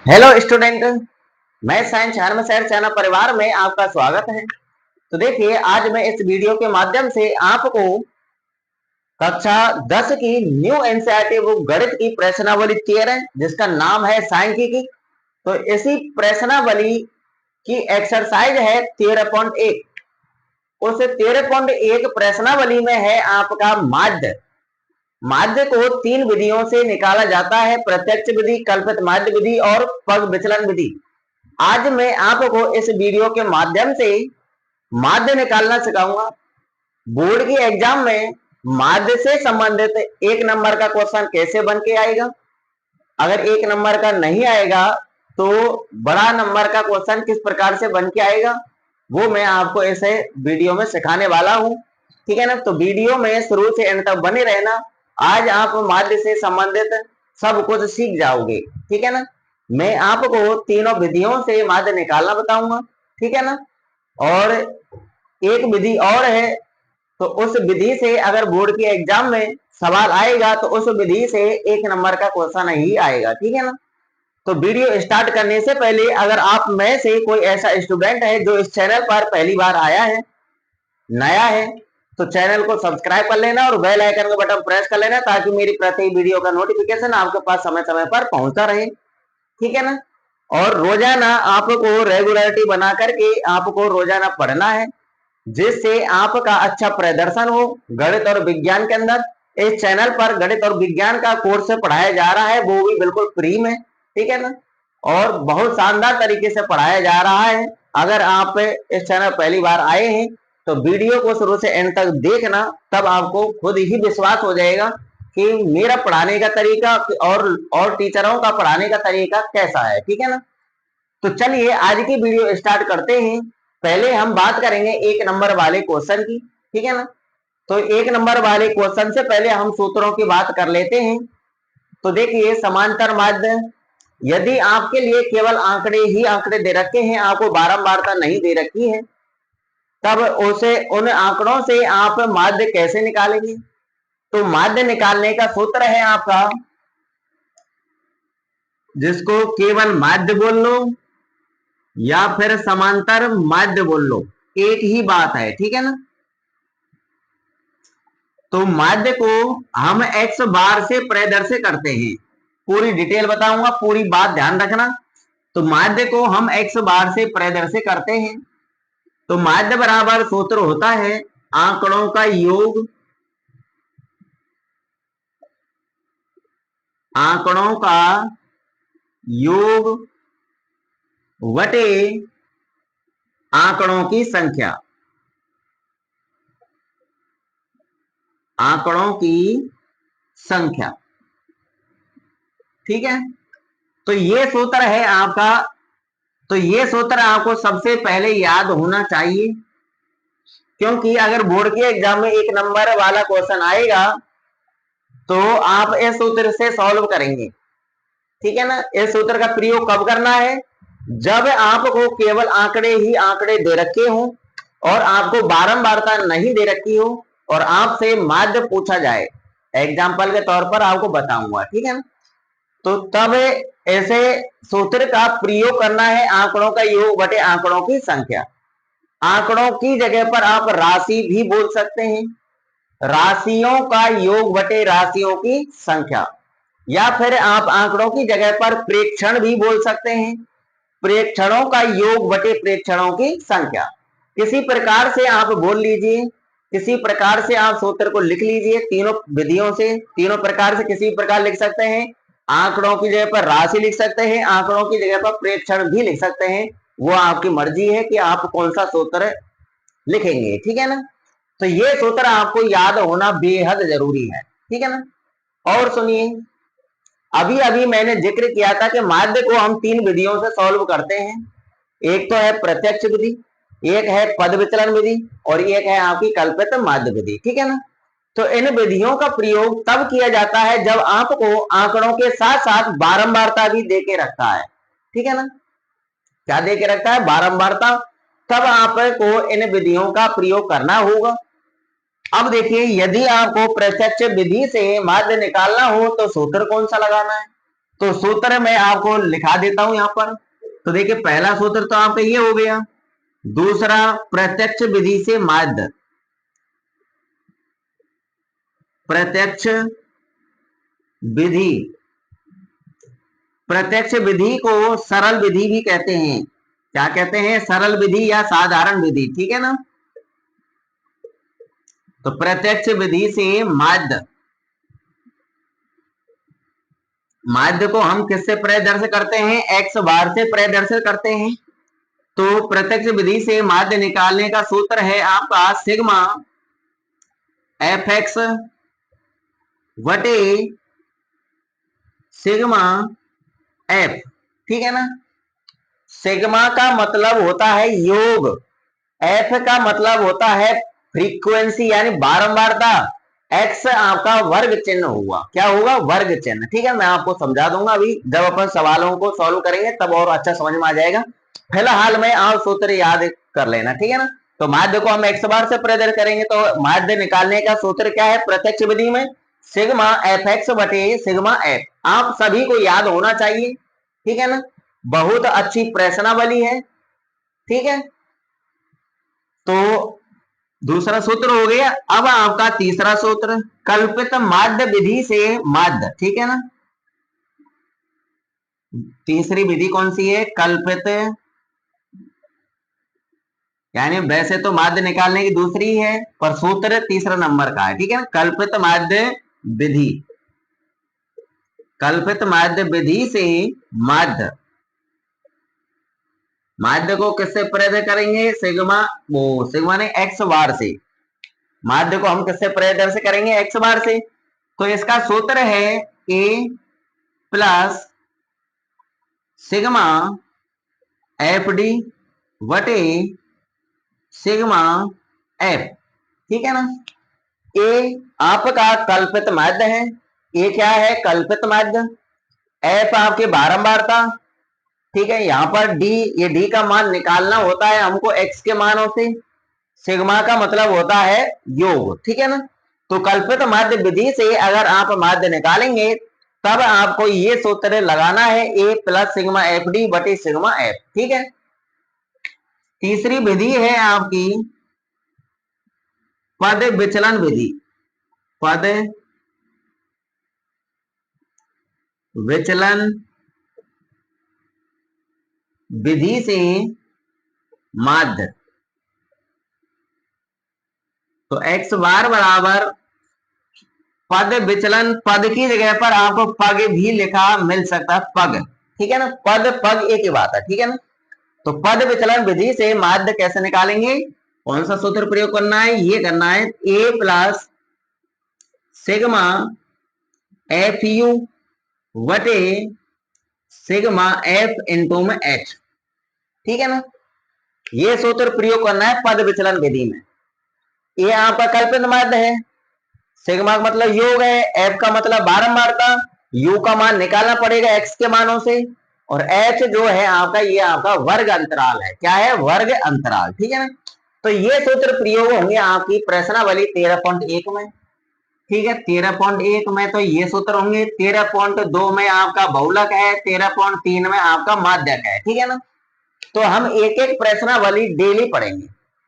Hello student. मैं science हरमशहर channel परिवार में आपका स्वागत है। तो देखिए, आज मैं इस वीडियो के माध्यम से आपको कक्षा 10 की न्यू एनसीईआरटी बुक गणित की प्रश्नावली क्लियर है, जिसका नाम है सांख्यिकी। तो इसी प्रश्नावली की एक्सरसाइज है 13.1। उस 13.1 प्रश्नावली में है आपका माध्य। माध्य को 3 विधियों से निकाला जाता है: प्रत्यक्ष विधि, कल्पित माध्य विधि और पग विचलन विधि। आज मैं आपको इस वीडियो के माध्यम से माध्य निकालना सिखाऊंगा। बोर्ड की एग्जाम में माध्य से संबंधित 1 नंबर का क्वेश्चन कैसे बन के आएगा। अगर 1 नंबर का नहीं आएगा तो बड़ा नंबर का क्वेश्चन किस प्रकार से बन के आएगा, वो मैं आपको ऐसे वीडियो में सिखाने वाला हूं। ठीक है ना। तो वीडियो में शुरू से एंड तक बने रहना। आज आप माध्य से संबंधित सब कुछ सीख जाओगे। ठीक है ना। मैं आपको तीनों विधियों से माध्य निकालना बताऊंगा। ठीक है ना। और एक विधि और है, तो उस विधि से अगर बोर्ड के एग्जाम में सवाल आएगा तो उस विधि से 1 नंबर का क्वेश्चन ही आएगा। ठीक है ना। तो वीडियो स्टार्ट करने से पहले अगर आप में से कोई ऐसा स्टूडेंट है जो इस चैनल पर पहली बार आया है, नया है, तो चैनल को सब्सक्राइब कर लेना और बेल आइकन का बटन प्रेस कर लेना, ताकि मेरी प्रत्येक वीडियो का नोटिफिकेशन आपके पास समय समय पर पहुंचता रहे। ठीक है ना। और रोजाना आपको रेगुलरिटी बना करके आपको रोजाना पढ़ना है, जिससे आपका अच्छा प्रदर्शन हो गणित और विज्ञान के अंदर। इस चैनल पर गणित और विज्ञान का कोर्स पढ़ाया जा रहा है, वो भी बिल्कुल फ्री में। ठीक है ना। और बहुत शानदार तरीके से पढ़ाया जा रहा है। अगर आप इस चैनल पहली बार आए हैं तो वीडियो को शुरू से एंड तक देखना, तब आपको खुद ही विश्वास हो जाएगा कि मेरा पढ़ाने का तरीका और टीचरों का पढ़ाने का तरीका कैसा है। ठीक है ना। तो चलिए आज की वीडियो स्टार्ट करते हैं। पहले हम बात करेंगे 1 नंबर वाले क्वेश्चन की। ठीक है ना। तो 1 नंबर वाले क्वेश्चन से पहले हम सूत्रों की बात कर लेते हैं। तो देखिए, समांतर माध्य, यदि आपके लिए केवल आंकड़े ही आंकड़े दे रखे हैं, आपको बारंबारता नहीं दे रखी है, तब उसे उन आंकड़ों से आप माध्य कैसे निकालेंगे। तो माध्य निकालने का सूत्र है आपका, जिसको केवल माध्य बोल लो या फिर समांतर माध्य बोल लो, एक ही बात है। ठीक है ना। तो माध्य को हम एक्स बार से प्रदर्शित करते हैं। पूरी डिटेल बताऊंगा, पूरी बात ध्यान रखना। तो माध्य को हम एक्स बार से प्रदर्शित करते हैं। तो माध्य बराबर सूत्र होता है आंकड़ों का योग, आंकड़ों का योग वटे आंकड़ों की संख्या, आंकड़ों की संख्या। ठीक है। तो ये सूत्र है आपका। तो ये सूत्र आपको सबसे पहले याद होना चाहिए, क्योंकि अगर बोर्ड के एग्जाम में 1 नंबर वाला क्वेश्चन आएगा तो आप इस सूत्र से सॉल्व करेंगे। ठीक है ना। इस सूत्र का प्रयोग कब करना है, जब आपको केवल आंकड़े ही आंकड़े दे रखे हो और आपको बारंबारता नहीं दे रखी हो और आपसे माध्य पूछा जाए। एग्जाम्पल के तौर पर आपको बताऊंगा। ठीक है ना। तो तब ऐसे सूत्र का प्रयोग करना है, आंकड़ों का योग बटे आंकड़ों की संख्या। आंकड़ों की जगह पर आप राशि भी बोल सकते हैं, राशियों का योग बटे राशियों की संख्या। या फिर आप आंकड़ों की जगह पर प्रेक्षण भी बोल सकते हैं, प्रेक्षणों का योग बटे प्रेक्षणों की संख्या। किसी प्रकार से आप बोल लीजिए, किसी प्रकार से आप सूत्र को लिख लीजिए। तीनों विधियों से, तीनों प्रकार से किसी प्रकार लिख सकते हैं। आंकड़ों की जगह पर राशि लिख सकते हैं, आंकड़ों की जगह पर प्रेक्षण भी लिख सकते हैं। वो आपकी मर्जी है कि आप कौन सा सूत्र लिखेंगे। ठीक है ना। तो ये सूत्र आपको याद होना बेहद जरूरी है। ठीक है ना। और सुनिए, अभी अभी मैंने जिक्र किया था कि माध्य को हम 3 विधियों से सॉल्व करते हैं। एक तो है प्रत्यक्ष विधि, एक है पद विचलन विधि और एक है आपकी कल्पित माध्य विधि। ठीक है ना। तो इन विधियों का प्रयोग तब किया जाता है जब आपको आंकड़ों के साथ साथ बारंबारता भी देके रखता है। ठीक है ना। क्या देके रखता है, बारंबारता। तब आपको इन विधियों का प्रयोग करना होगा। अब देखिए, यदि आपको प्रत्यक्ष विधि से माध्य निकालना हो तो सूत्र कौन सा लगाना है। तो सूत्र मैं आपको लिखा देता हूं यहां पर। तो देखिए पहला सूत्र तो आपका ये हो गया। दूसरा, प्रत्यक्ष विधि से माध्य। प्रत्यक्ष विधि, प्रत्यक्ष विधि को सरल विधि भी कहते हैं। क्या कहते हैं? सरल विधि या साधारण विधि, ठीक है ना। तो प्रत्यक्ष विधि से माध्य, माध्य को हम किससे प्रदर्शित करते हैं? एक्स बार से प्रदर्शित करते हैं। तो प्रत्यक्ष विधि से माध्य निकालने का सूत्र है आपका सिग्मा एफ एक्स वटे सिग्मा एफ, ठीक है ना। सिग्मा का मतलब होता है योग, एफ का मतलब होता है फ्रीक्वेंसी यानी बारंबारता, एक्स आपका वर्ग चिन्ह हुआ। क्या होगा? वर्ग चिन्ह, ठीक है। मैं आपको समझा दूंगा अभी, जब अपन सवालों को सॉल्व करेंगे तब और अच्छा समझ में आ जाएगा। फिलहाल में आप सूत्र याद कर लेना, ठीक है ना। तो माध्य को हम एक्स बार से प्रदर्शित करेंगे, तो माध्य निकालने का सूत्र क्या है प्रत्यक्ष विधि में? सिग्मा एफ एक्स बटे सिग्मा एफ। आप सभी को याद होना चाहिए, ठीक है ना। बहुत अच्छी प्रश्नावली है, ठीक है। तो दूसरा सूत्र हो गया। अब आपका तीसरा सूत्र, कल्पित माध्य विधि से माध्य, ठीक है ना। तीसरी विधि कौन सी है? कल्पित, यानी वैसे तो माध्य निकालने की दूसरी है, पर सूत्र तीसरा नंबर का है, ठीक है ना। कल्पित माध्य विधि, कल्पित माध्य विधि से माध्य, माध्य को किससे प्रदर्शित करेंगे? सिग्मा, वो सिग्मा ने एक्स बार से, माध्य को हम किससे प्रदर्शित करेंगे? एक्स बार से। तो इसका सूत्र है A plus sigma f d वटे सिग्मा एफ, ठीक है ना। ए आपका कल्पित माध्य है, ए क्या है? कल्पित माध्य। एफ आपके बारंबारता, ठीक है। यहां पर डी, ये डी का मान निकालना होता है हमको एक्स के मानों से। सिग्मा का मतलब होता है योग, ठीक है ना। तो कल्पित माध्य विधि से अगर आप माध्य निकालेंगे तब आपको ये सूत्र लगाना है A plus sigma f D बटे सिग्मा एफ, ठीक है। तीसरी विधि है आपकी पद विचलन विधि, पद विचलन विधि से माध्य। तो एक्स बार बराबर पद विचलन, पद की जगह पर आपको पग भी लिखा मिल सकता है, पग, ठीक है ना। पद पग एक ही बात है, ठीक है ना। तो पद विचलन विधि से माध्य कैसे निकालेंगे? कौन सा सूत्र प्रयोग करना है? ये करना है A plus sigma f u वटे सिग्मा एफ इंटू में एच, ठीक है ना। ये सूत्र प्रयोग करना है पद विचलन विधि में। ये आपका कल्पित माध्य है, सिग्मा का मतलब योग है, एफ का मतलब बारंबारता, यू का मान निकालना पड़ेगा एक्स के मानों से, और एच जो है आपका, ये आपका वर्ग अंतराल है। क्या है? वर्ग अंतराल, ठीक है ना। तो ये सूत्र प्रयोग होंगे आपकी प्रश्नावली 13.1 में, ठीक है। 13.1 में तो ये सूत्र होंगे। 13.2 में आपका बहुलक है, 13.3 में आपका माध्यक है, ठीक है ना। तो हम एक एक प्रश्नावली डेली पढ़ेंगे,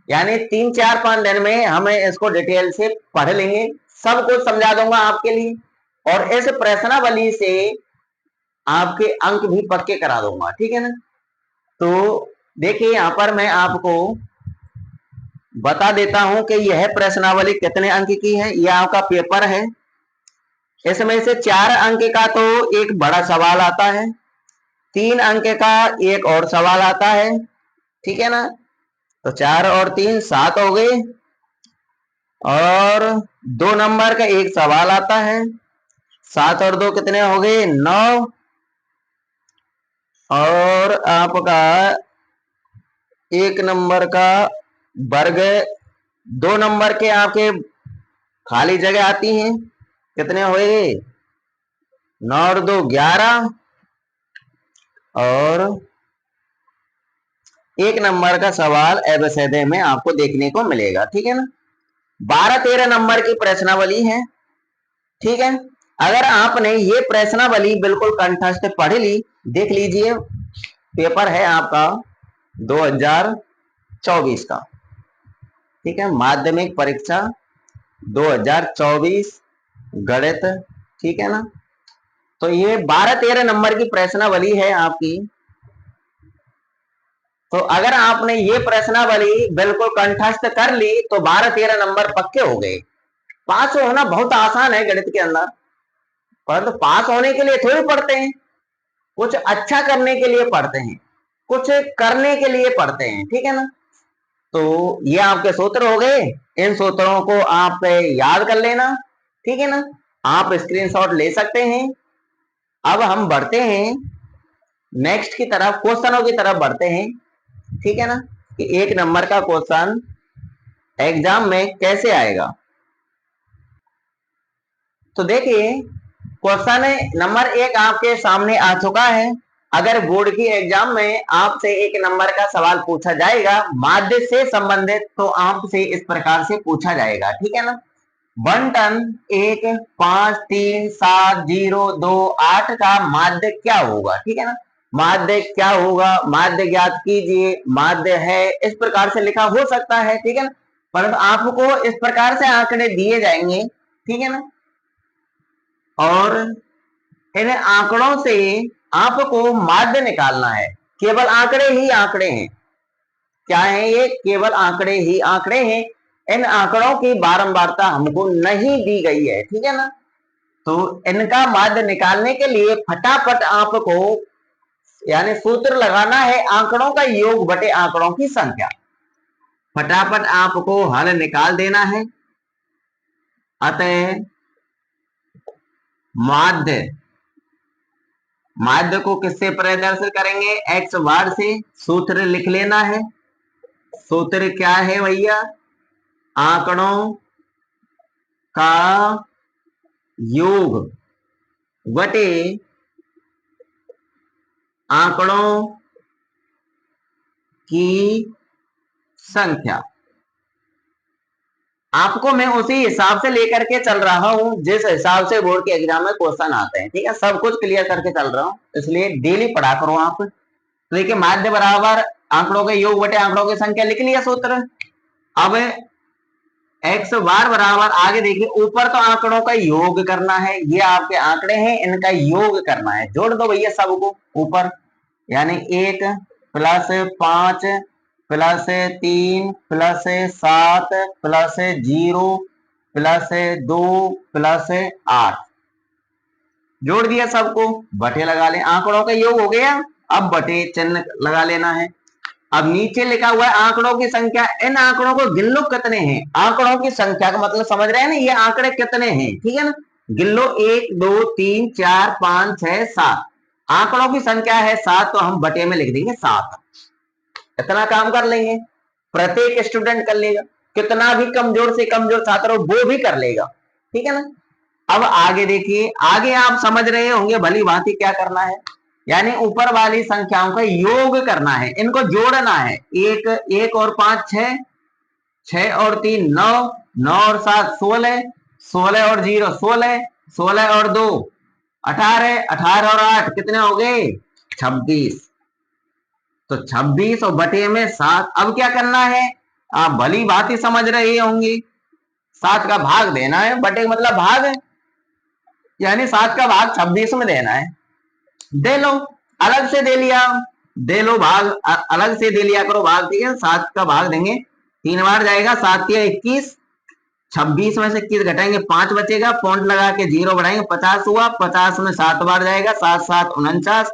यानी 3-4-5 दिन में हमें इसको डिटेल से पढ़ लेंगे, सब कुछ समझा दूंगा आपके लिए, और इस प्रश्नावली से आपके अंक भी पक्के करा दूंगा, ठीक है ना। तो देखिए यहां पर मैं आपको बता देता हूं कि यह प्रश्नावली कितने अंक की है। यह आपका पेपर है, इसमें से 4 अंक का तो एक बड़ा सवाल आता है, 3 अंक का एक और सवाल आता है, ठीक है ना। तो 4 और 3 7 हो गए, और 2 नंबर का एक सवाल आता है, 7 और 2 कितने हो गए? 9, और आपका 1 नंबर का वर्ग, 2 नंबर के आपके खाली जगह आती हैं, कितने हुए? 9 और 2 11, और 1 नंबर का सवाल एबीसीडी में आपको देखने को मिलेगा, ठीक है ना। 12-13 नंबर की प्रश्नावली है, ठीक है। अगर आपने ये प्रश्नावली बिल्कुल कंठस्थ पढ़ ली, देख लीजिए पेपर है आपका 2024 का, ठीक है, माध्यमिक परीक्षा 2024 गणित, ठीक है ना। तो ये 12-13 नंबर की प्रश्नावली है आपकी। तो अगर आपने ये प्रश्नावली बिल्कुल कंठस्थ कर ली तो 12-13 नंबर पक्के हो गए। पास होना बहुत आसान है गणित के अंदर, परंतु पास होने के लिए थोड़ी पढ़ते हैं, कुछ अच्छा करने के लिए पढ़ते हैं, कुछ करने के लिए पढ़ते हैं, ठीक है ना। तो ये आपके सूत्र हो गए, इन सूत्रों को आप याद कर लेना, ठीक है ना। आप स्क्रीनशॉट ले सकते हैं। अब हम बढ़ते हैं नेक्स्ट की तरफ, क्वेश्चनों की तरफ बढ़ते हैं, ठीक है ना, कि 1 नंबर का क्वेश्चन एग्जाम में कैसे आएगा। तो देखिए क्वेश्चन नंबर 1 आपके सामने आ चुका है। अगर बोर्ड की एग्जाम में आपसे 1 नंबर का सवाल पूछा जाएगा माध्य से संबंधित, तो आपसे इस प्रकार से पूछा जाएगा, ठीक है ना। 1 टन 1 5 3 7 0 2 8 का माध्य क्या होगा, ठीक है ना। माध्य क्या होगा, माध्य ज्ञात कीजिए, माध्य है, इस प्रकार से लिखा हो सकता है, ठीक है ना। परंतु आपको इस प्रकार से आंकड़े दिए जाएंगे, ठीक है ना, और इन आंकड़ों से आपको माध्य निकालना है। केवल आंकड़े ही आंकड़े हैं, क्या है ये, केवल आंकड़े ही आंकड़े हैं। इन आंकड़ों की बारंबारता हमको नहीं दी गई है, ठीक है ना। तो इनका माध्य निकालने के लिए फटाफट आपको यानी सूत्र लगाना है आंकड़ों का योग बटे आंकड़ों की संख्या। फटाफट आपको हल निकाल देना है। अतः माध्य, माध्य को किससे प्रदर्शित करेंगे, एक्स बार से। सूत्र लिख लेना है। सूत्र क्या है भैया, आंकड़ों का योग बटे आंकड़ों की संख्या। आपको मैं उसी हिसाब से लेकर के चल रहा हूं जिस हिसाब से बोर्ड के एग्जाम में क्वेश्चन आते हैं, ठीक है। सब कुछ क्लियर करके चल रहा हूं, इसलिए डेली पढ़ा करो आप। तो देखिए माध्य बराबर आंकड़ों के योग बटे आंकड़ों की संख्या, लिख लिया सूत्र। अब एक्स बार बराबर, आगे देखिए ऊपर तो आंकड़ों का योग करना है, ये आपके आंकड़े हैं, इनका योग करना है, जोड़ दो भैया सबको ऊपर, यानी 1 plus 5 plus 3 plus 7 plus 0 plus 2 plus 8, जोड़ दिया सबको, बटे लगा ले, आंकड़ों का योग हो गया। अब बटे चिन्ह लगा लेना है। अब नीचे लिखा हुआ है आंकड़ों की संख्या, इन आंकड़ों को गिन लो कितने हैं। आंकड़ों की संख्या का मतलब समझ रहे हैं ना, ये आंकड़े कितने हैं, ठीक है ना। गिन लो 1 2 3 4 5 6 7, आंकड़ों की संख्या है 7, तो हम बटे में लिख देंगे 7। इतना काम कर लेंगे, प्रत्येक स्टूडेंट कर लेगा, कितना भी कमजोर से कमजोर छात्र हो वो भी कर लेगा, ठीक है ना। अब आगे देखिए, आगे आप समझ रहे होंगे भली भांति क्या करना है, यानी ऊपर वाली संख्याओं का योग करना है, इनको जोड़ना है। 1 1 और 5 6, 6 और 3 9, 9 और 7 16, 16 और 0 16, 16 और 2 18, 18 और 8 कितने हो गए 26। तो 26 और बटे में 7। अब क्या करना है, आप भली भांति समझ रहे होंगे, 7 का भाग देना है, बटे मतलब भाग, यानी 7 का भाग 26 में देना है। दे लो, अलग से दे लिया, दे लो भाग, अलग से दे लिया करो भाग, ठीक है। 7 का भाग देंगे, 3 बार जाएगा, 7 या 21, 26 में से 21 घटाएंगे 5 बचेगा, पॉइंट लगा के 0 बढ़ाएंगे 50 हुआ, 50 में 7 बार जाएगा, 7 7 49,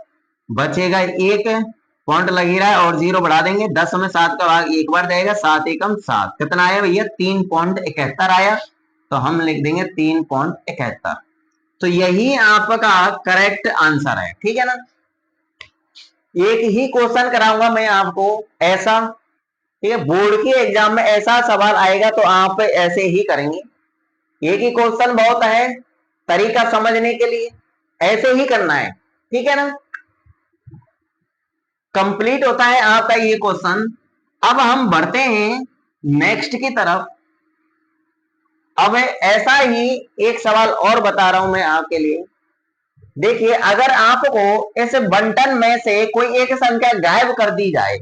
बचेगा 1, पॉइंट लगी रहा है और 0 बढ़ा देंगे, 10 में 7 का भाग 1 बार जाएगा, 7 एकम 7, कितना आया भैया 3.71 आया। तो हम लिख देंगे 3.71। तो यही आपका करेक्ट आंसर है, ठीक है ना। एक ही क्वेश्चन कराऊंगा मैं आपको ऐसा, ठीक है, बोर्ड के एग्जाम में ऐसा सवाल आएगा तो आप ऐसे ही करेंगे। एक ही क्वेश्चन बहुत है तरीका समझने के लिए, ऐसे ही करना है, ठीक है ना। कंप्लीट होता है आपका ये क्वेश्चन। अब हम बढ़ते हैं नेक्स्ट की तरफ। अब ऐसा ही एक सवाल और बता रहा हूं मैं आपके लिए। देखिए, अगर आपको इस बंटन में से कोई एक संख्या गायब कर दी जाए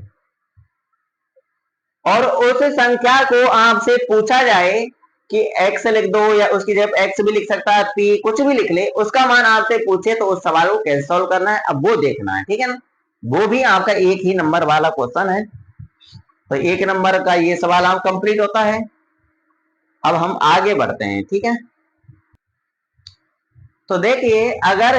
और उस संख्या को आपसे पूछा जाए कि x लिख दो, या उसकी जगह x भी लिख सकता है, p कुछ भी लिख ले, उसका मान आपसे पूछे तो उस सवाल को कैसे सॉल्व करना है, अब वो देखना है। ठीक है ना, वो भी आपका एक ही नंबर वाला क्वेश्चन है। तो एक नंबर का ये सवाल आप कंप्लीट होता है। अब हम आगे बढ़ते हैं। ठीक है, तो देखिए, अगर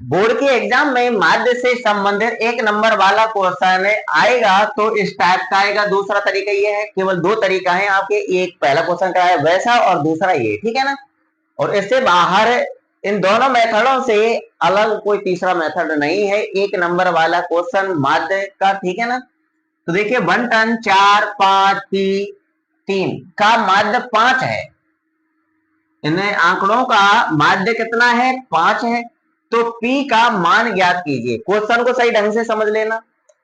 बोर्ड के एग्जाम में माध्य से संबंधित एक नंबर वाला क्वेश्चन आएगा तो इस टाइप का आएगा। दूसरा तरीका ये है, केवल दो तरीका है आपके, एक पहला क्वेश्चन का है वैसा और दूसरा ये। ठीक है ना, और इससे बाहर इन दोनों मेथडों से अलग कोई तीसरा मेथड नहीं है एक नंबर वाला क्वेश्चन माध्य का। ठीक है ना, तो देखिए 1 टन 4 5 3 का माध्य 5 है। इन आंकड़ों का माध्य कितना है? 5 है। तो P का मान ज्ञात कीजिए। क्वेश्चन को सही ढंग से समझ लेना।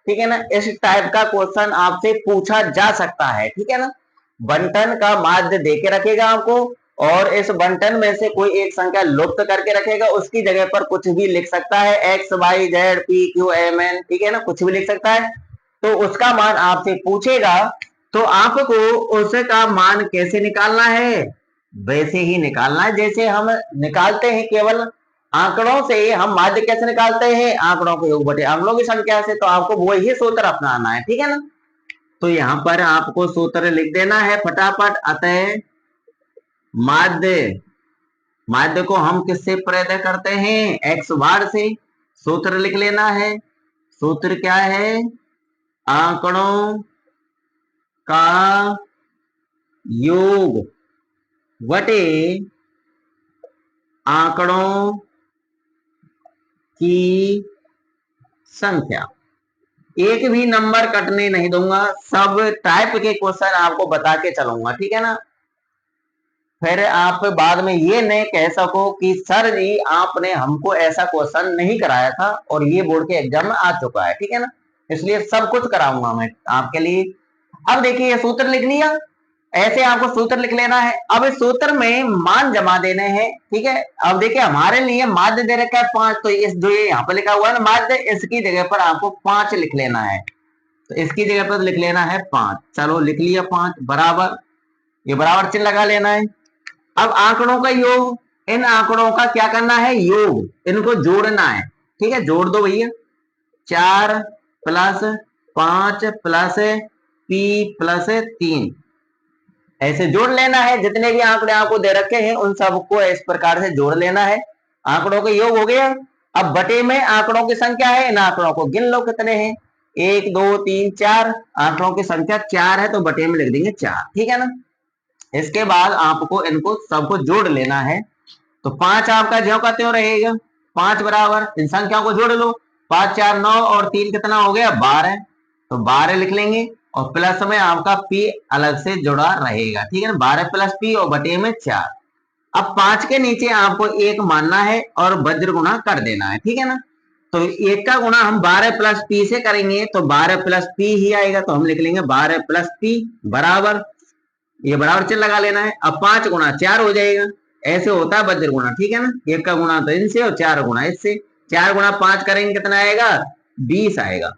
ठीक है ना, इस टाइप का क्वेश्चन आपसे पूछा जा सकता है। ठीक है ना, बंटन का माध्य देके रखेगा आपको, और इस बंटन में से कोई एक संख्या लुप्त करके रखेगा, उसकी जगह पर कुछ भी लिख सकता है, X Y Z P Q M N. ठीक है ना, कुछ भी लिख सकता है। तो उसका मान आपसे पूछेगा, तो आपको उसका मान कैसे निकालना है? वैसे ही निकालना है जैसे हम निकालते हैं केवल आंकड़ों से। हम माध्य कैसे निकालते हैं? आंकड़ों को योग बटे आंकड़ों की संख्या से। तो आपको वही सूत्र अपनाना है। ठीक है ना, तो यहां पर आपको सूत्र लिख देना है फटाफट। अतः माध्य, माध्य को हम किससे प्रयत्न करते हैं? एक्स बार से। सूत्र लिख लेना है। सूत्र क्या है? आंकड़ों का योग बटे आंकड़ों की संख्या। एक भी नंबर कटने नहीं दूंगा, सब टाइप के क्वेश्चन आपको बता के चलूंगा। ठीक है ना, फिर आप बाद में ये नहीं कह सको कि सर जी आपने हमको ऐसा क्वेश्चन नहीं कराया था और ये बोर्ड के एग्जाम में आ चुका है। ठीक है ना, इसलिए सब कुछ कराऊंगा मैं आपके लिए। अब देखिए, ये सूत्र लिख लिया, ऐसे आपको सूत्र लिख लेना है। अब इस सूत्र में मान जमा देने हैं। ठीक है, अब देखिए हमारे लिए माध्य दे रखा है 5, तो इस जो ये यहाँ पर लिखा हुआ है ना माध्य, इसकी जगह पर आपको 5 लिख लेना है। तो इसकी जगह पर लिख लेना है 5। चलो लिख लिया 5 बराबर, ये बराबर चिन्ह लगा लेना है। अब आंकड़ों का योग, इन आंकड़ों का क्या करना है? योग, इनको जोड़ना है। ठीक है, जोड़ दो भैया। 4 प्लस 5 प्लस पी प्लस 3, ऐसे जोड़ लेना है। जितने भी आंकड़े आपको दे रखे हैं उन सबको इस प्रकार से जोड़ लेना है। आंकड़ों का योग हो गया। अब बटे में आंकड़ों की संख्या है, इन आंकड़ों को गिन लो कितने हैं। 1 2 3 4, आंकड़ों की संख्या 4 है तो बटे में लिख देंगे 4। ठीक है ना, इसके बाद आपको इनको सबको जोड़ लेना है। तो 5 आपका ज्यों का त्यों रहेगा। 5 बराबर, इन संख्याओं को जोड़ लो। 5 4 9 और 3 कितना हो गया? 12। तो 12 लिख लेंगे, और प्लस में आपका पी अलग से जुड़ा रहेगा। ठीक है ना, 12 प्लस पी और बटे में 4। अब 5 के नीचे आपको 1 मानना है और वज्र गुणा कर देना है। ठीक है ना, तो 1 का गुणा हम 12 प्लस पी से करेंगे तो 12 प्लस पी ही आएगा। तो हम लिख लेंगे 12 प्लस पी बराबर, ये बराबर चिन्ह लगा लेना है। अब 5 गुणा 4 हो जाएगा, ऐसे होता है वज्र गुणा। ठीक है ना, 1 का गुणा तो इनसे और 4 गुणा इससे। 4 गुणा 5 करेंगे कितना आएगा? 20 आएगा।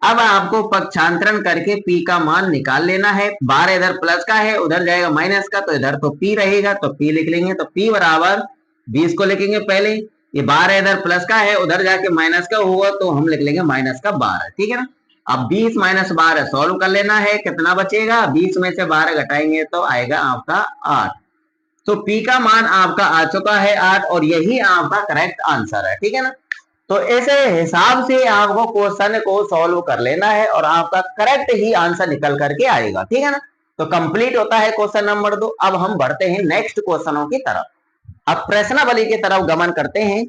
अब आपको पक्षांतरण करके P का मान निकाल लेना है। 12 इधर प्लस का है, उधर जाएगा माइनस का, तो इधर तो P रहेगा, तो P लिख लेंगे। तो P बराबर 20 को लिखेंगे पहले, ये 12 इधर प्लस का है, उधर जाके माइनस का हुआ तो हम लिख लेंगे माइनस का 12। ठीक है ना, अब 20 माइनस 12 सॉल्व कर लेना है। कितना बचेगा? 20 में से 12 घटाएंगे तो आएगा आपका 8। तो P का मान आपका आ चुका है 8, और यही आपका करेक्ट आंसर है। ठीक है ना, तो ऐसे हिसाब से आपको क्वेश्चन को सॉल्व कर लेना है और आपका करेक्ट ही आंसर निकल करके आएगा। ठीक है ना, तो कंप्लीट होता है क्वेश्चन नंबर 2। अब हम बढ़ते हैं नेक्स्ट क्वेश्चनों की तरफ। अब प्रश्नावली की तरफ गमन करते हैं।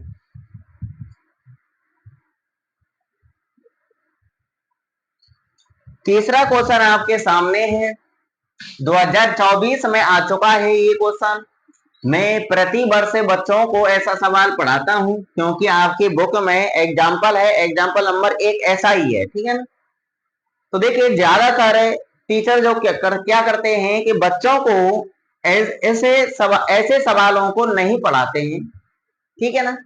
तीसरा क्वेश्चन आपके सामने है, 2024 में आ चुका है ये क्वेश्चन। मैं प्रति वर्ष बच्चों को ऐसा सवाल पढ़ाता हूं क्योंकि आपकी बुक में एग्जाम्पल है, एग्जाम्पल नंबर 1 ऐसा ही है। ठीक है ना, तो देखिए ज्यादातर टीचर जो क्या करते हैं कि बच्चों को ऐसे सवालों को नहीं पढ़ाते हैं, ठीक है ना।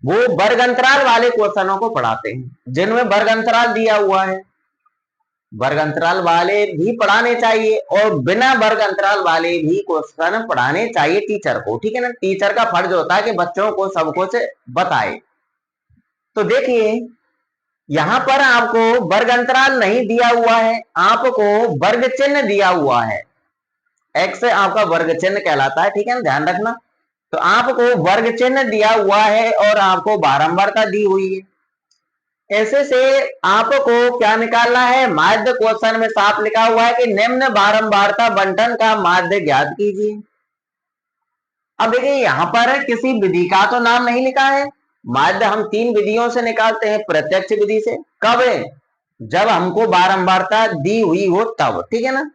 वो वर्ग अंतराल वाले क्वेश्चनों को पढ़ाते हैं जिनमें वर्ग अंतराल दिया हुआ है। वर्ग अंतराल वाले भी पढ़ाने चाहिए और बिना वर्ग अंतराल वाले भी क्वेश्चन पढ़ाने चाहिए टीचर को, ठीक है ना। टीचर का फर्ज होता है कि बच्चों को सब कुछ बताए। तो देखिए यहां पर आपको वर्ग अंतराल नहीं दिया हुआ है, आपको वर्ग चिन्ह दिया हुआ है। एक्स आपका वर्ग चिन्ह कहलाता है, ठीक है ना, ध्यान रखना। तो आपको वर्ग चिन्ह दिया हुआ है और आपको बारंबारता दी हुई है। ऐसे से आपको क्या निकालना है, माध्य। क्वेश्चन में साफ लिखा हुआ है कि निम्न बारंबारता बंटन का माध्य ज्ञात कीजिए। अब देखिए यहां पर किसी विधि का तो नाम नहीं लिखा है। माध्य हम 3 विधियों से निकालते हैं, प्रत्यक्ष विधि से। कब? जब हमको बारंबारता दी हुई हो तब, ठीक है ना।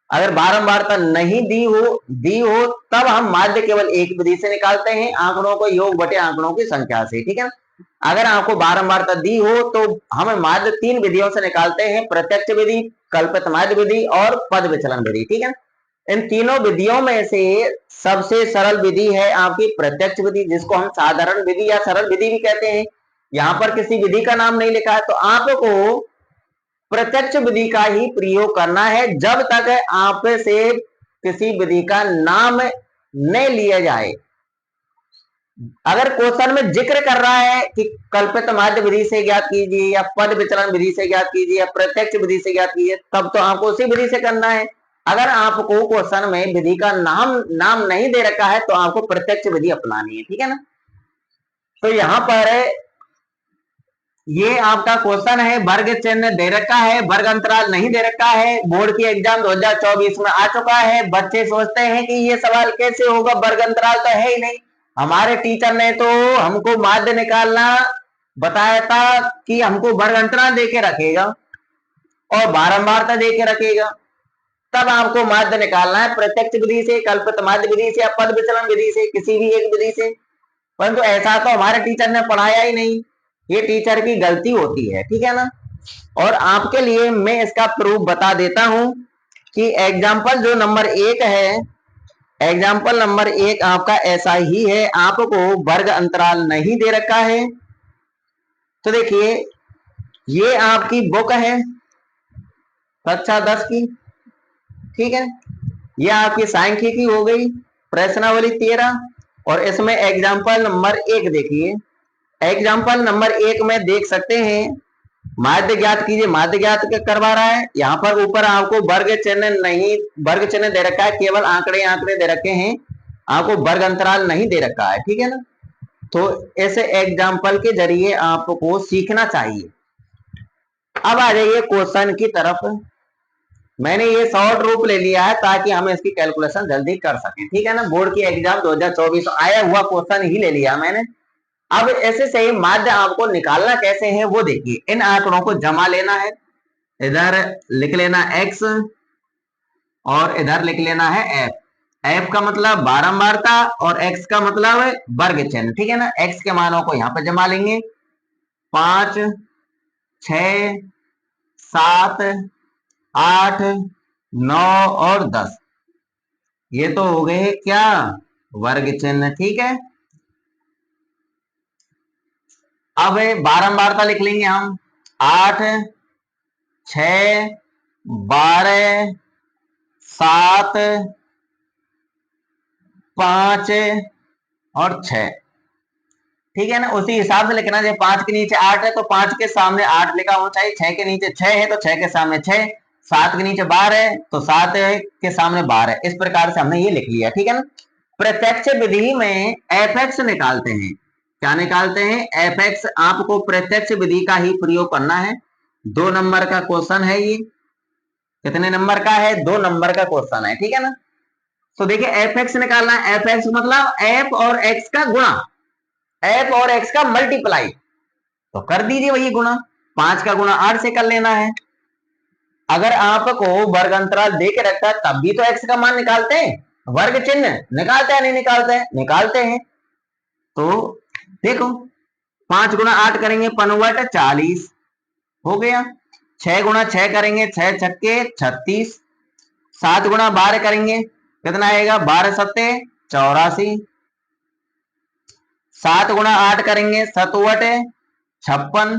अगर बारंबारता नहीं दी हो तब हम माध्य केवल एक विधि से निकालते हैं, आंकड़ों को योग बटे आंकड़ों की संख्या से, ठीक है ना। अगर आपको बारंबारता दी हो तो हम माध्य 3 विधियों से निकालते हैं, प्रत्यक्ष विधि, कल्पित माध्य विधि और पद विचलन विधि, ठीक है। इन तीनों विधियों में से सबसे सरल विधि है आपकी प्रत्यक्ष विधि, जिसको हम साधारण विधि या सरल विधि भी कहते हैं। यहाँ पर किसी विधि का नाम नहीं लिखा है, तो आपको प्रत्यक्ष विधि का ही प्रयोग करना है जब तक आप से किसी विधि का नाम न लिया जाए। अगर क्वेश्चन में जिक्र कर रहा है कि कल्पित माध्य विधि से ज्ञात कीजिए या पद विचलन विधि से ज्ञात कीजिए या प्रत्यक्ष विधि से ज्ञात कीजिए, तब तो आपको उसी विधि से करना है। अगर आपको क्वेश्चन में विधि का नाम नहीं दे रखा है तो आपको प्रत्यक्ष विधि अपनानी है, ठीक है ना। तो यहां पर ये आपका क्वेश्चन है, वर्ग चिन्ह दे रखा है, वर्ग अंतराल नहीं दे रखा है। बोर्ड की एग्जाम 2024 में आ चुका है। बच्चे सोचते हैं कि ये सवाल कैसे होगा, वर्ग अंतराल तो है ही नहीं। हमारे टीचर ने तो हमको माध्य निकालना बताया था कि हमको वर्ग अंतराल दे के रखेगा और बारंबारता दे के रखेगा, तब आपको माध्य निकालना है प्रत्यक्ष विधि से, कल्पित माध्य विधि से या पद विचलन विधि से, किसी भी एक विधि से। परंतु ऐसा तो हमारे टीचर ने पढ़ाया ही नहीं, ये टीचर की गलती होती है, ठीक है ना। और आपके लिए मैं इसका प्रूफ बता देता हूं कि एग्जाम्पल जो नंबर 1 है, एग्जाम्पल नंबर 1 आपका ऐसा ही है, आपको वर्ग अंतराल नहीं दे रखा है। तो देखिए ये आपकी बुक है कक्षा 10 की, ठीक है। ये आपकी सांख्यिकी हो गई, प्रश्नावली 13, और इसमें एग्जाम्पल नंबर 1 देखिए। एग्जाम्पल नंबर 1 में देख सकते हैं, माध्य ज्ञात कीजिए, माध्य ज्ञात करवा रहा है। यहाँ पर ऊपर आपको वर्ग चिन्ह नहीं, वर्ग चिन्ह दे रखा है, केवल आंकड़े दे रखे हैं, आपको वर्ग अंतराल नहीं दे रखा है, ठीक है ना। तो ऐसे एग्जाम्पल के जरिए आपको सीखना चाहिए। अब आ जाइए क्वेश्चन की तरफ। मैंने ये शॉर्ट रूप ले लिया है ताकि हम इसकी कैलकुलेशन जल्दी कर सकें, ठीक है ना। बोर्ड की एग्जाम 2024 आया हुआ क्वेश्चन ही ले लिया मैंने। अब ऐसे सही माध्य आपको निकालना कैसे है वो देखिए। इन आंकड़ों को जमा लेना है, इधर लिख लेना x और इधर लिख लेना है f। f का मतलब बारंबारता और x का मतलब वर्ग चिन्ह, ठीक है ना। x के मानों को यहाँ पे जमा लेंगे, 5, 6, 7, 8, 9 और 10। ये तो हो गए क्या, वर्ग चिन्ह, ठीक है। अब बारंबारता लिख लेंगे हम, 8, 6, 12, 7, 5 और 6, ठीक है ना। उसी हिसाब से लिखना, जब 5 के नीचे 8 है तो 5 के सामने 8 लिखा होना चाहिए, 6 के नीचे 6 है तो 6 के सामने 6, 7 के नीचे 12 है तो 7 के सामने 12। इस प्रकार से हमने ये लिख लिया, ठीक है ना। प्रत्यक्ष विधि में एफ निकालते हैं, क्या निकालते हैं, एफ। आपको प्रत्यक्ष विधि का ही प्रयोग करना है। 2 नंबर का क्वेश्चन है ये। कितने नंबर का है, 2 नंबर का क्वेश्चन है, ठीक है ना। तो देखिए एफ निकालना है, एफ मतलब एफ और एक्स का गुणा, एफ और एक्स का मल्टीप्लाई, तो कर दीजिए वही गुणा। 5 का गुणा 8 से कर लेना है। अगर आपको वर्ग अंतराल दे के रखता है तब भी तो एक्स का मान निकालते हैं, वर्ग चिन्ह निकालते हैं नहीं निकालते हैं, निकालते हैं। तो देखो 5 गुणा 8 करेंगे 55 40 हो गया। 6 गुणा 6 करेंगे 6 छक्के 36, 7 गुणा 12 करेंगे कितना आएगा 12 सत्ते 84, 7 गुणा 8 करेंगे 7 8 56,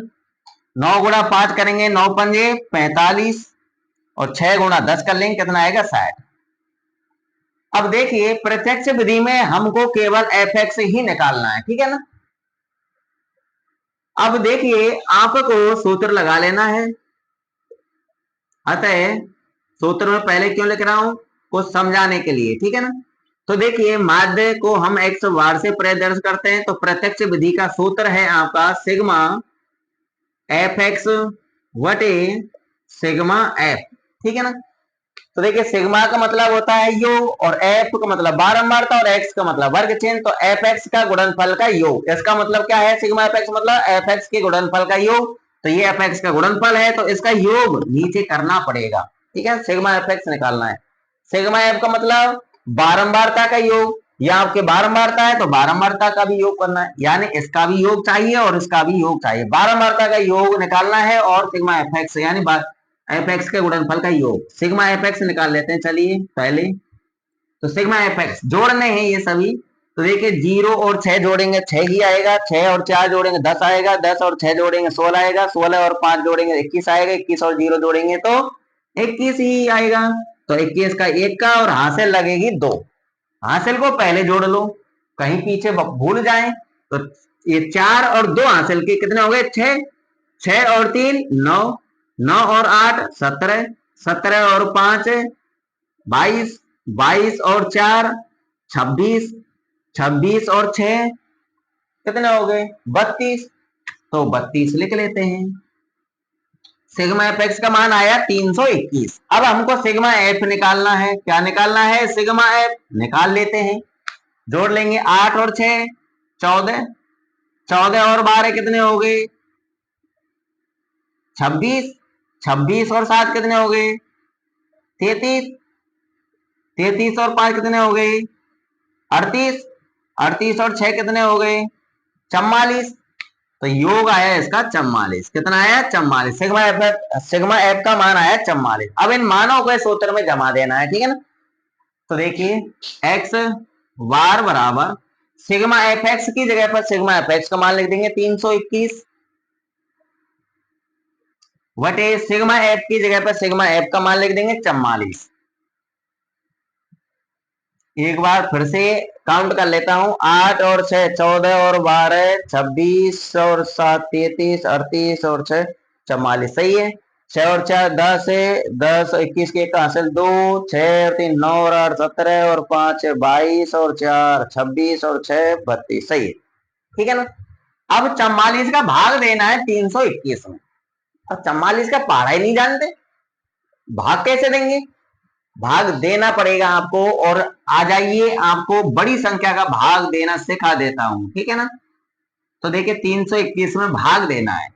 9 गुणा 5 करेंगे 9 पंजे 45 और 6 गुणा 10 कर लेंगे कितना आएगा 60। अब देखिए प्रत्यक्ष विधि में हमको केवल एफ एक्स ही निकालना है, ठीक है ना। अब देखिए आपको सूत्र लगा लेना है, अतः सूत्र में पहले क्यों लिख रहा हूं, कुछ समझाने के लिए, ठीक है ना। तो देखिए माध्य को हम एक्स बार से प्रदर्शित करते हैं, तो प्रत्यक्ष विधि का सूत्र है आपका सिग्मा एफ एक्स वटे सिग्मा एफ, ठीक है ना। तो देखिए सिग्मा का मतलब होता है योग और एफ का मतलब बारंबारता और एक्स का मतलब वर्ग चिन्ह, तो एफ एक्स का गुणनफल का योग, इसका मतलब क्या है, सिग्मा एफ एक्स मतलब एफ एक्स के गुणनफल का योग, तो ये एफ एक्स का गुणनफल है तो इसका योग नीचे करना पड़ेगा, ठीक है। सिग्मा एफ एक्स निकालना है, सिग्मा एफ का मतलब बारंबारता का योग, या आपके बारंबारता है तो बारंबारता का भी योग करना है, यानी इसका भी योग चाहिए और इसका भी योग चाहिए, बारंबारता का योग निकालना है और सिग्मा एफ एक्स यानी एफ एक्स के गुणनफल का योग, सिग्मा एफ एक्स निकाल लेते हैं। चलिए पहले तो सिग्मा एफ एक्स जोड़ने हैं ये सभी, तो देखिए 0 और 6 जोड़ेंगे 6 ही आएगा, 6 और 4 जोड़ेंगे 10 आएगा, 10 और 6 जोड़ेंगे 16 आएगा, 16 और 5 जोड़ेंगे 21 आएगा, 21 और 0 जोड़ेंगे तो 21 ही आएगा। तो 21 का 1 का और हासिल लगेगी 2, हासिल को पहले जोड़ लो कहीं पीछे भूल जाए, तो ये 4 और 2 हासिल के कितने हो गए 6, 6 और 3 9, 9 और 8 17, 17 और 5 22, 22 और 4 26, 26 और 6 कितने हो गए 32, तो 32 लिख लेते हैं। सिग्मा एफ एक्स का मान आया 321। अब हमको सिग्मा एफ निकालना है, क्या निकालना है, सिग्मा एफ निकाल लेते हैं, जोड़ लेंगे 8 और 6 14, 14 और 12 कितने हो गए 26, 26 और 7 कितने हो गए 33, 33 और 5 कितने हो गए 38, 38 और 6 कितने हो गए 44, तो योग आया इसका 44, कितना आया 44, सिग्मा एफ का मान आया 44। अब इन मानों को सूत्र में जमा देना है, ठीक है ना। तो देखिए एक्स बार बराबर सिग्मा एफ एक्स की जगह पर सिग्मा एफ एक्स का मान लिख देंगे 321 वटे सिग्मा एफ की जगह पर सिग्मा एफ का मान लिख देंगे 44। एक बार फिर से काउंट कर लेता हूं, 8 और 6 14 और 12 26 और 7 33 38 और 6 44, सही है। 6 और 4 10 है, 10 21 के एक हासिल 2, 6 और 3 9 और 8 17 और 5 22 और 4 26 और 6 32, सही है, ठीक है ना। अब 44 का भाग देना है 321 में, अब 44 का पहाड़ा ही नहीं जानते, भाग कैसे देंगे, भाग देना पड़ेगा आपको, और आ जाइए आपको बड़ी संख्या का भाग देना सिखा देता हूं, ठीक है ना। तो देखिए 321 में भाग देना है,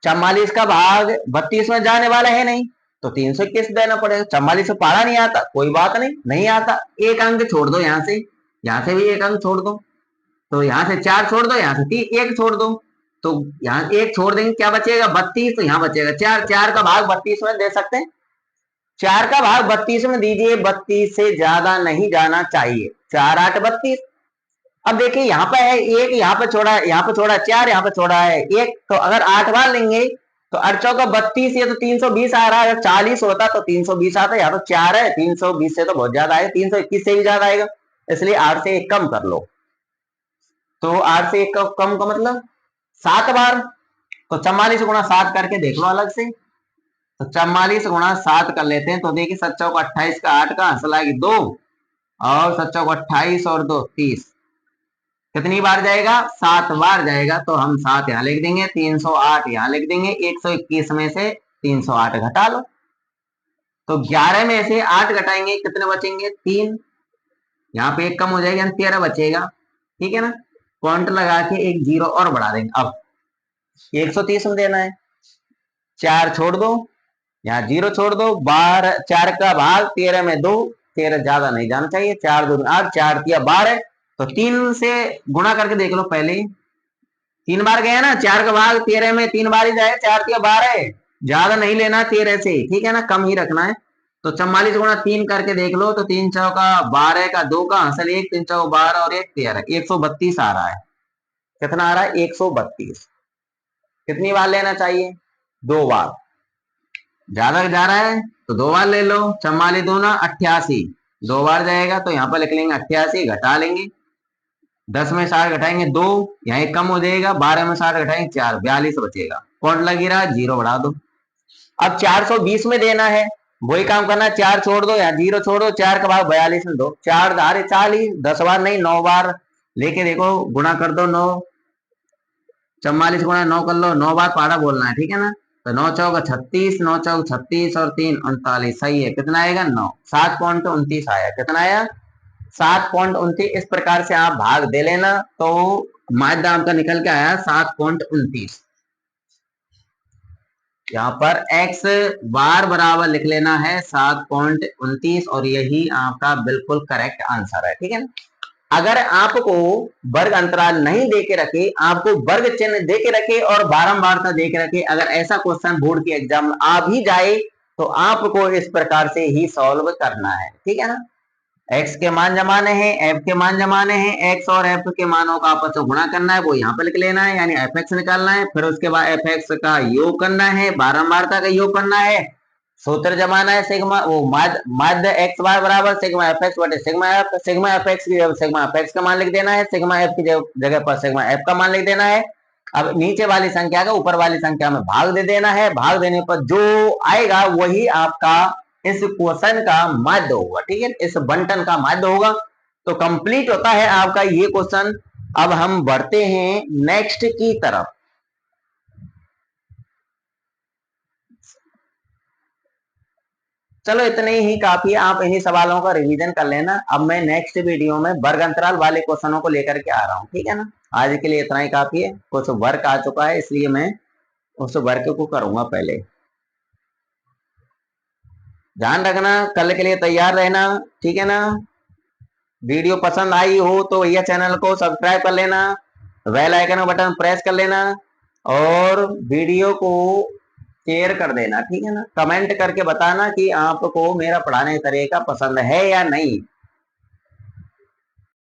44 का भाग 32 में जाने वाला है नहीं, तो 321 देना पड़ेगा। 44 से पढ़ा नहीं आता कोई बात नहीं, नहीं आता एक अंक छोड़ दो, यहाँ से भी एक अंक छोड़ दो, तो यहाँ से 4 छोड़ दो, यहाँ से 1 छोड़ दो, तो यहाँ 1 छोड़ देंगे क्या बचेगा 32, तो यहाँ बचेगा 4, 4 का भाग 32 में दे सकते हैं, 4 का भाग 32 में दीजिए, 32 से ज्यादा नहीं जाना चाहिए, 4 8 32। अब देखिए यहाँ पे है 1, यहाँ पे छोड़ा है, यहाँ पे छोड़ा 4, यहाँ पे छोड़ा है 1, तो अगर 8 बार लेंगे तो 8 चौका 32, ये तो 320 आ रहा है, अगर 40 होता तो 320 आता, यहाँ तो 4 है, 320 से तो बहुत ज्यादा आएगा, 321 से भी ज्यादा आएगा, इसलिए 8 से 1 कम कर लो, तो 8 से 1 कम का मतलब 7 बार, तो 44 गुणा 7 करके देख लो अलग से, तो 44 गुणा 7 कर लेते हैं, तो देखिए 7 चौक 28 का 8 का हासिल आएगी 2, और 7 चौक 28 और 2 30, कितनी बार जाएगा 7 बार जाएगा, तो हम 7 यहाँ लिख देंगे, 308 यहाँ लिख देंगे, 121 में से 308 घटा लो, तो 11 में से 8 घटाएंगे कितने बचेंगे 3, यहाँ पे 1 कम हो जाएगा 13 बचेगा, ठीक है ना। पॉइंट लगा के एक 0 और बढ़ा देंगे, अब 130 में देना है, 4 छोड़ दो, यहाँ 0 छोड़ दो, 12 4 का भाग 13 में 2, 13 ज्यादा नहीं जाना चाहिए, 4 2 8 4 3 12, तो 3 से गुणा करके देख लो, पहले 3 बार गया ना, 4 का भाग 13 में 3 बार ही जाए, 4 3 12, ज्यादा नहीं लेना 13 से, ठीक है ना, कम ही रखना है, तो 44 × 3 करके देख लो, तो 3 चौका 12 का 2 का हासिल 1, 3 चौका 12 और 1 13, 132 आ रहा है। कितना आ रहा है? 132। कितनी बार लेना चाहिए? 2 बार। ज्यादा जा रहा है तो 2 बार ले लो। 44 दूना 88, 2 बार जाएगा तो यहाँ पर लिख लेंगे 88, घटा लेंगे। 10 में 60 घटाएंगे 2, यहाँ एक कम हो जाएगा। 12 में 60 घटाएंगे 4, 42 बचेगा। कौन लगी रहा? 0 बढ़ा दो। अब 420 में देना है, वही काम करना। 4 छोड़ दो, यहाँ 0 छोड़ दो, 4 का भाग 42 में दो। 4 धारे 40, 10 बार नहीं 9 बार लेके देखो, गुणा कर दो। 9 44 गुणा 9 कर लो, 9 बार पारा बोलना है, ठीक है ना। तो 9 चौका 36, 9 चौक 36 और 3 39, सही है। कितना आएगा? 9, 7.29 आया। कितना आया? 7.29। इस प्रकार से आप भाग दे लेना, तो माध्य आपका निकल के आया 7.29। यहाँ पर x बार बराबर लिख लेना है 7.29 और यही आपका बिल्कुल करेक्ट आंसर है, ठीक है ना। अगर आपको वर्ग अंतराल नहीं देके रखे, आपको वर्ग चिन्ह देके रखे और बारंबारता देके रखे, अगर ऐसा क्वेश्चन बोर्ड के एग्जाम में आ भी जाए तो आपको इस प्रकार से ही सॉल्व करना है, ठीक है ना। x के मान जमाने हैं, f के मान जमाने हैं, x और f के मानों का आपस में गुणा करना है, वो यहाँ पे लिख लेना है, यानी fx निकालना है। फिर उसके बाद fx का योग करना है, बारंबारता का योग करना है, सूत्र जमाना है सिग्मा, वो माध्य x बार बराबर सिग्मा fx बटे सिग्मा f। सिग्मा fx की जगह सिग्मा fx का मान लिख देना है, सिग्मा f की जगह पर सिग्मा f का मान लिख देना है। अब नीचे वाली संख्या का ऊपर वाली संख्या में भाग दे देना है। भाग देने पर जो आएगा वही आपका इस क्वेश्चन का माध्य होगा, ठीक है, इस बंटन का माध्य होगा। तो कंप्लीट होता है आपका ये क्वेश्चन। अब हम बढ़ते हैं नेक्स्ट की तरफ। चलो इतने ही काफी है, आप इन्हीं सवालों का रिवीजन कर लेना। अब मैं नेक्स्ट वीडियो में वर्ग अंतराल वाले क्वेश्चनों को लेकर के आ रहा हूँ, ठीक है ना। आज के लिए इतना ही काफी है। कुछ वर्क आ चुका है, इसलिए मैं उस वर्क को करूंगा पहले। ध्यान रखना, कल के लिए तैयार रहना, ठीक है ना। वीडियो पसंद आई हो तो भैया चैनल को सब्सक्राइब कर लेना, बेल आइकन का बटन प्रेस कर लेना और वीडियो को शेयर कर देना, ठीक है ना। कमेंट करके बताना कि आपको मेरा पढ़ाने का तरीका पसंद है या नहीं।